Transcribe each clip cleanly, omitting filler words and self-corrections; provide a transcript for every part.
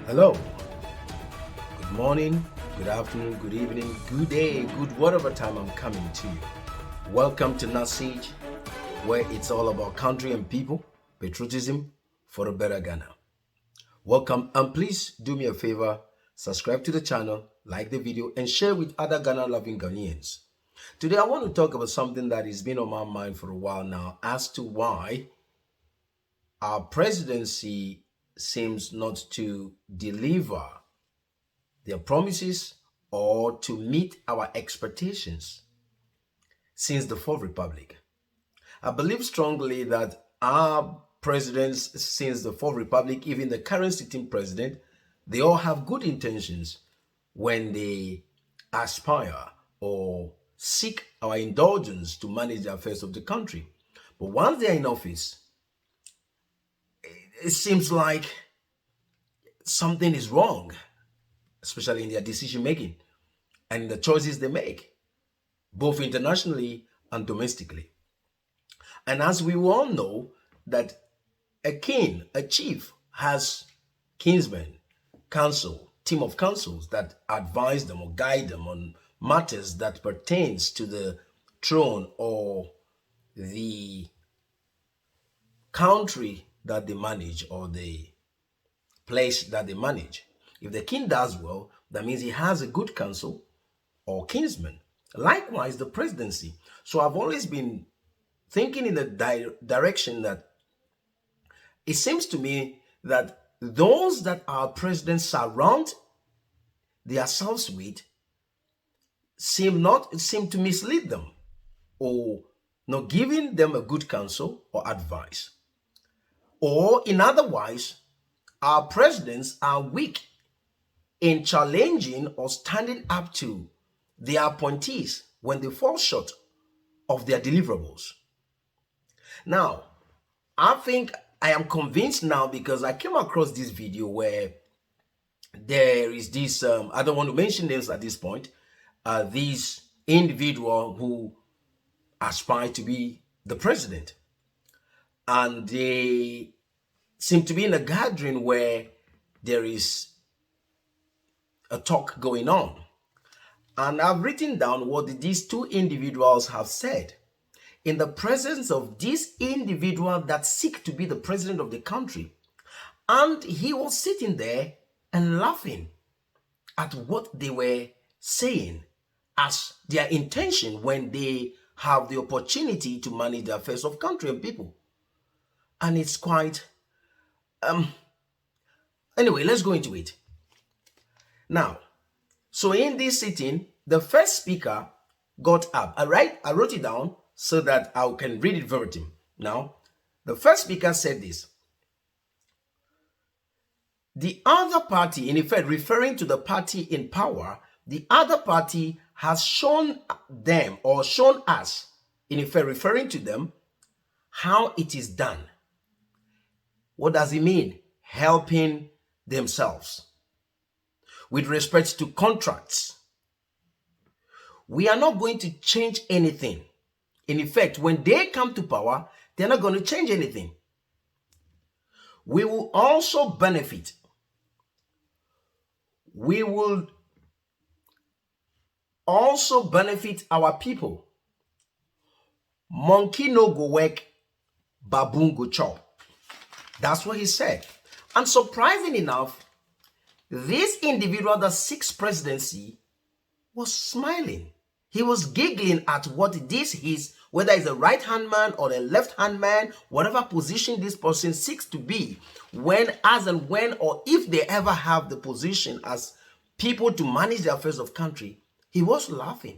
Hello, good morning, good afternoon, good evening, good day, good whatever time I'm coming to you. Welcome to Nasij, where it's all about country and people, patriotism for a better Ghana. Welcome, and please do me a favor, subscribe to the channel, like the video, and share with other Ghana-loving Ghanaians. Today I want to talk about something that has been on my mind for a while now as to why our presidency seems not to deliver their promises or to meet our expectations since the Fourth Republic. I believe strongly that our presidents since the Fourth Republic, even the current sitting president, they all have good intentions when they aspire or seek our indulgence to manage the affairs of the country. But once they're in office, it seems like something is wrong, especially in their decision making and the choices they make, both internationally and domestically. And as we all know, that a king, a chief, has kinsmen, council, team of councils that advise them or guide them on matters that pertains to the throne or the country that they manage or the place that they manage. If the king does well, that means he has a good counsel or kinsman. Likewise, the presidency. So I've always been thinking in the direction that it seems to me that those that our presidents surround themselves with seem to mislead them or not giving them a good counsel or advice. Or in other words, our presidents are weak in challenging or standing up to their appointees when they fall short of their deliverables. Now, I am convinced now because I came across this video where there is this, I don't want to mention names at this point, this individual who aspired to be the president. And they seem to be in a gathering where there is a talk going on. And I've written down what these two individuals have said in the presence of this individual that seek to be the president of the country. And he was sitting there and laughing at what they were saying as their intention when they have the opportunity to manage the affairs of country and people. And it's quite, anyway, let's go into it. Now, so in this sitting, the first speaker got up. I wrote it down so that I can read it verbatim. Now, the first speaker said this. The other party, in effect, referring to the party in power, the other party has shown them or shown us, in effect, referring to them, how it is done. What does it mean? Helping themselves. With respect to contracts, we are not going to change anything. In effect, when they come to power, they're not going to change anything. We will also benefit. We will also benefit our people. Monkey no go work, baboon go chop. That's what he said. And surprising enough, this individual that seeks presidency was smiling. He was giggling at what this is, whether it's a right-hand man or a left-hand man, whatever position this person seeks to be, when or if they ever have the position as people to manage the affairs of country, he was laughing.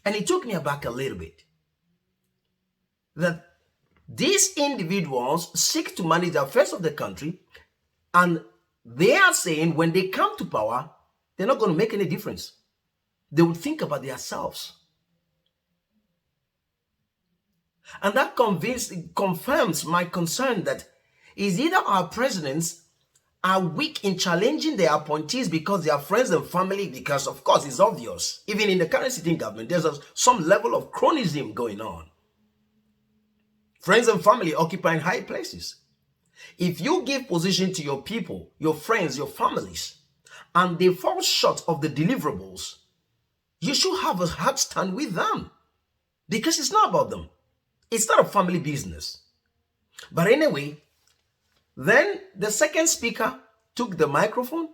And it took me aback a little bit. That these individuals seek to manage the affairs of the country, and they are saying when they come to power, they're not going to make any difference. They would think about themselves. And that confirms my concern that is either our presidents are weak in challenging their appointees because they are friends and family, because of course it's obvious. Even in the current sitting government, there's some level of cronyism going on. Friends and family occupying high places. If you give position to your people, your friends, your families, and they fall short of the deliverables, you should have a hard stand with them, because it's not about them. It's not a family business. But anyway, then the second speaker took the microphone.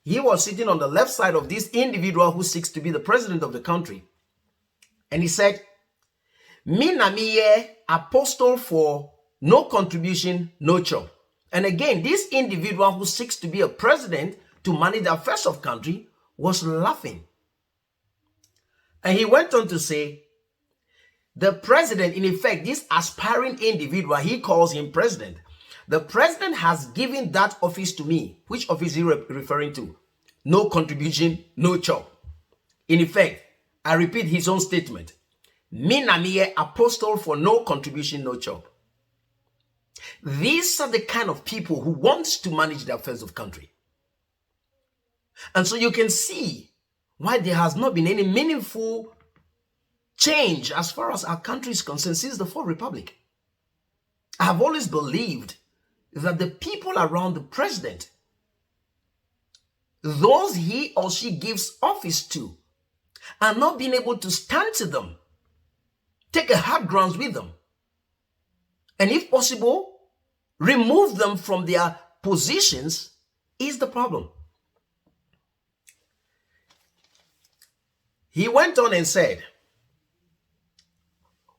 He was sitting on the left side of this individual who seeks to be the president of the country. And he said, "Me na me apostle for no contribution, no chop." And again, this individual who seeks to be a president to manage the affairs of country was laughing. And he went on to say, the president, in effect, this aspiring individual, he calls him president. The president has given that office to me. Which office is he referring to? No contribution, no chop. In effect, I repeat his own statement. Me na me apostle for no contribution, no chop. These are the kind of people who want to manage the affairs of country. And so you can see why there has not been any meaningful change as far as our country is concerned since the Fourth Republic. I have always believed that the people around the president, those he or she gives office to, are not being able to stand to them, take a hard ground with them, and if possible, remove them from their positions is the problem. He went on and said,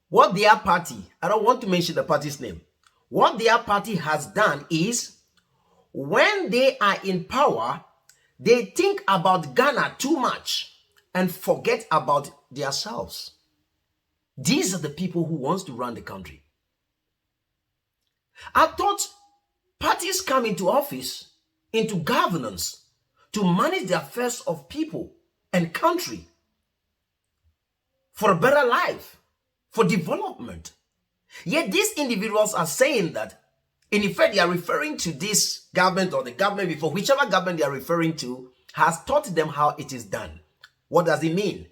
what their party, I don't want to mention the party's name, what their party has done is, when they are in power, they think about Ghana too much and forget about themselves. These are the people who wants to run the country. I thought parties come into office, into governance, to manage the affairs of people and country for a better life, for development. Yet these individuals are saying that, in effect, they are referring to this government or the government before, whichever government they are referring to, has taught them how it is done. What does it mean?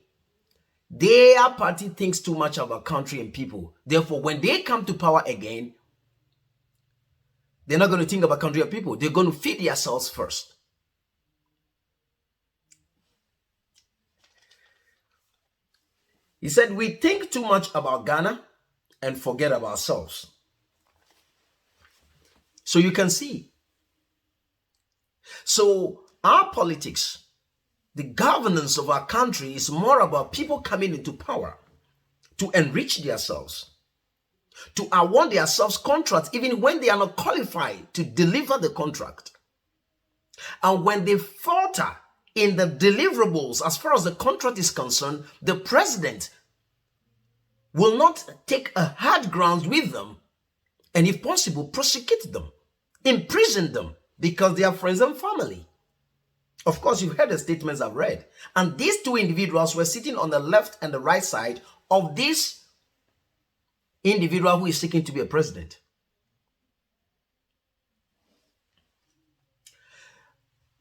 Their party thinks too much about country and people. Therefore, when they come to power again, they're not going to think about country or people. They're going to feed themselves first. He said, we think too much about Ghana and forget about ourselves. So you can see. So our politics, the governance of our country is more about people coming into power to enrich themselves, to award themselves contracts even when they are not qualified to deliver the contract. And when they falter in the deliverables as far as the contract is concerned, the president will not take a hard ground with them and, if possible, prosecute them, imprison them because they are friends and family. Of course, you've heard the statements I've read. And these two individuals were sitting on the left and the right side of this individual who is seeking to be a president.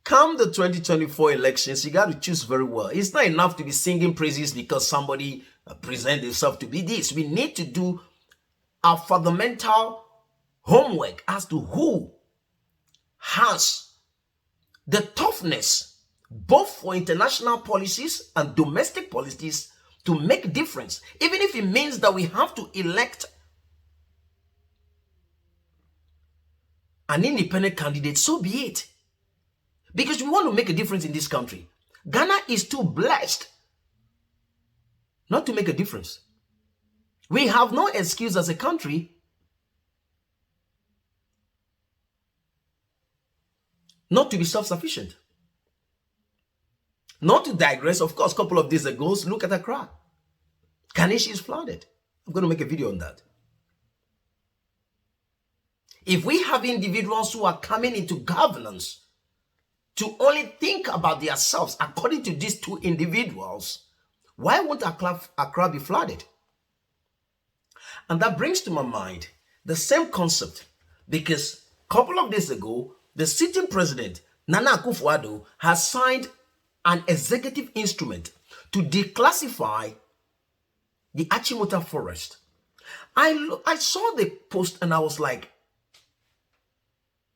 Come the 2024 elections, you got to choose very well. It's not enough to be singing praises because somebody presents himself to be this. We need to do our fundamental homework as to who has the toughness, both for international policies and domestic policies, to make a difference. Even if it means that we have to elect an independent candidate, so be it. Because we want to make a difference in this country. Ghana is too blessed not to make a difference. We have no excuse as a country not to be self-sufficient. Not to digress, of course, a couple of days ago, look at Accra. Kanishi is flooded. I'm going to make a video on that. If we have individuals who are coming into governance to only think about themselves according to these two individuals, why won't Accra be flooded? And that brings to my mind the same concept, because a couple of days ago, the sitting president, Nana Akufo-Addo, has signed an executive instrument to declassify the Achimota forest. I saw the post and I was like,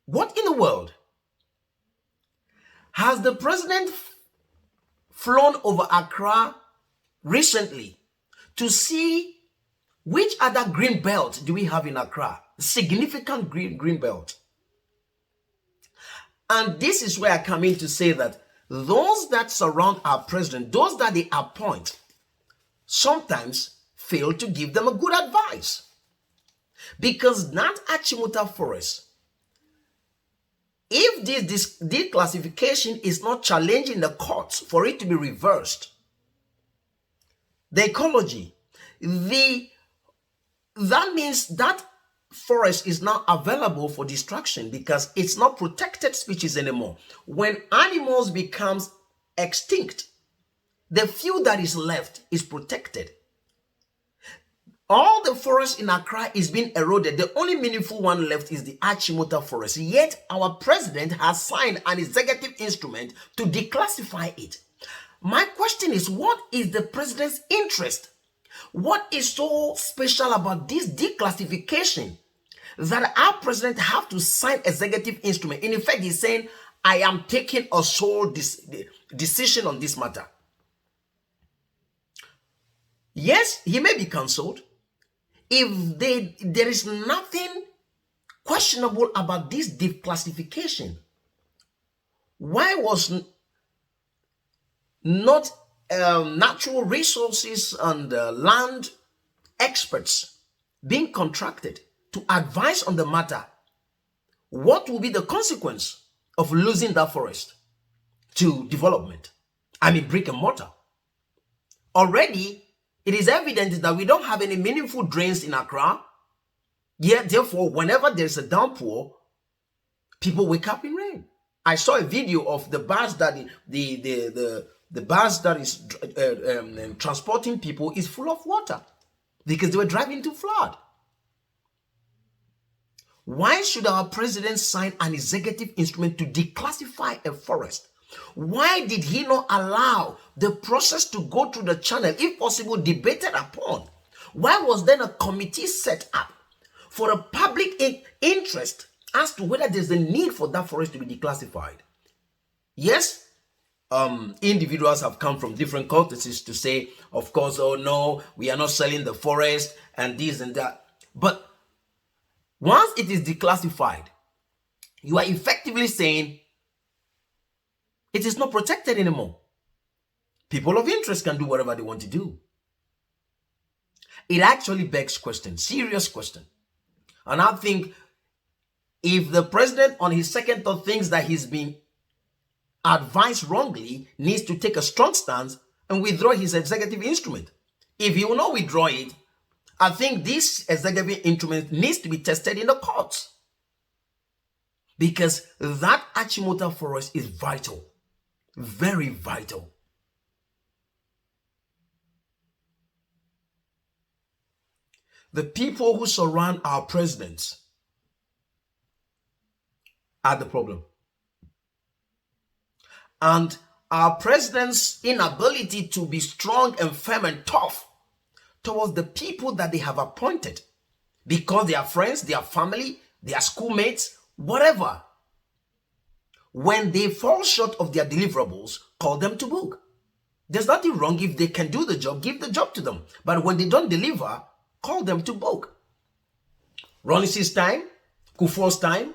What in the world? Has the president flown over Accra recently to see which other green belt do we have in Accra? Significant green belt. And this is where I come in to say that those that surround our president, those that they appoint, sometimes fail to give them a good advice. Because that Achimota forest, if this declassification is not challenged in the courts for it to be reversed, the ecology, that means that forest is now available for destruction because it's not protected species anymore. When animals becomes extinct, the few that is left is protected. All the forest in Accra is being eroded. The only meaningful one left is the Achimota forest. Yet our president has signed an executive instrument to declassify it. My question is, what is the president's interest? What is so special about this declassification that our president have to sign executive instrument? In effect, he's saying, I am taking a sole decision on this matter. Yes, he may be cancelled. If there is nothing questionable about this declassification, why was not natural resources and land experts being contracted to advise on the matter? What will be the consequence of losing that forest to development? I mean, brick and mortar. Already, it is evident that we don't have any meaningful drains in Accra. Yet, therefore, whenever there's a downpour, people wake up in rain. I saw a video of the bus that the bus that is transporting people is full of water because they were driving into flood. Why should our president sign an executive instrument to declassify a forest? Why did he not allow the process to go through the channel, if possible, debated upon? Why was then a committee set up for a public interest as to whether there's a need for that forest to be declassified? Yes, individuals have come from different courtesies to say, of course, oh no, we are not selling the forest and this and that. But once it is declassified, you are effectively saying it is not protected anymore. People of interest can do whatever they want to do. It actually begs question, serious question. And I think if the president on his second thought thinks that he's been advised wrongly, needs to take a strong stance and withdraw his executive instrument. If he will not withdraw it, I think this executive instrument needs to be tested in the courts. Because that Achimota forest is vital. Very vital. The people who surround our presidents are the problem. And our president's inability to be strong and firm and tough towards the people that they have appointed, because they are friends, they are family, they are schoolmates, whatever. When they fall short of their deliverables, call them to book. There's nothing wrong if they can do the job, give the job to them. But when they don't deliver, call them to book. Ronnie's time, Kufuor's time,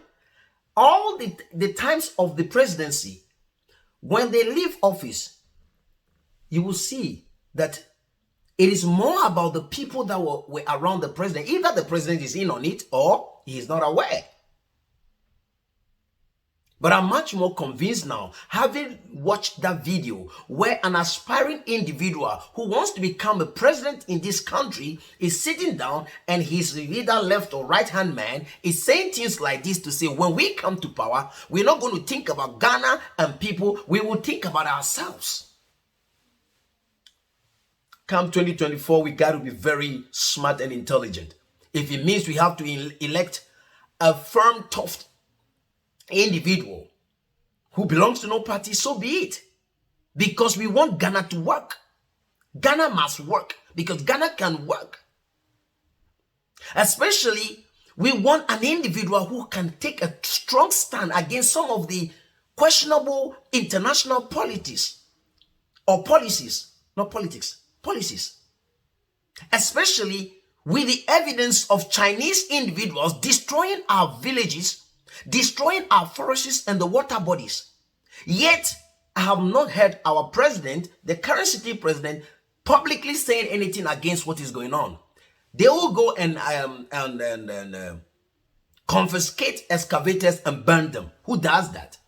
all the times of the presidency, when they leave office, you will see that it is more about the people that were around the president. Either the president is in on it or he is not aware. But I'm much more convinced now, having watched that video where an aspiring individual who wants to become a president in this country is sitting down and his either left or right hand man is saying things like this to say, when we come to power, we're not going to think about Ghana and people, we will think about ourselves. Come 2024, we got to be very smart and intelligent. If it means we have to elect a firm, tough individual who belongs to no party, so be it. Because we want Ghana to work. Ghana must work because Ghana can work. Especially We want an individual who can take a strong stand against some of the questionable international politics or policies, not politics, policies. Especially with the evidence of Chinese individuals destroying our villages, destroying our forests and the water bodies. Yet, I have not heard our president, the current city president, publicly saying anything against what is going on. They will go and confiscate excavators and burn them. Who does that?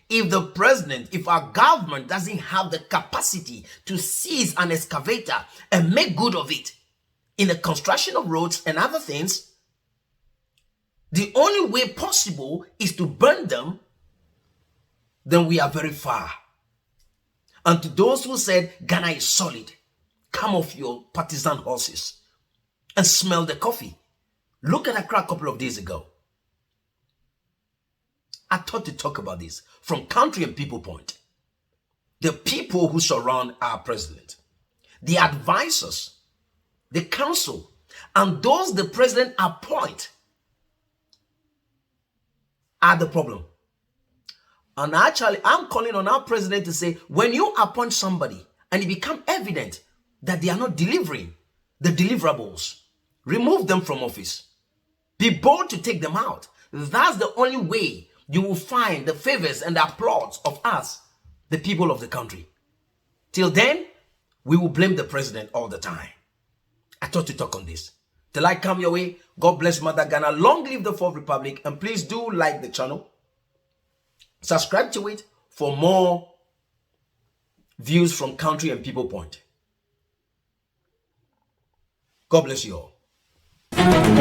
If the president, if our government doesn't have the capacity to seize an excavator and make good of it in the construction of roads and other things, the only way possible is to burn them, then we are very far. And to those who said Ghana is solid, come off your partisan horses and smell the coffee. Look at Accra a couple of days ago. I thought to talk about this from country and people point. The people who surround our president, the advisors, the council, and those the president appoint are the problem. And actually, I'm calling on our president to say, when you appoint somebody and it becomes evident that they are not delivering the deliverables, remove them from office. Be bold to take them out. That's the only way you will find the favors and the applause of us, the people of the country. Till then, we will blame the president all the time. I thought to talk on this. Till I come your way, God bless Mother Ghana. Long live the Fourth Republic. And please do like the channel. Subscribe to it for more views from country and people point. God bless you all.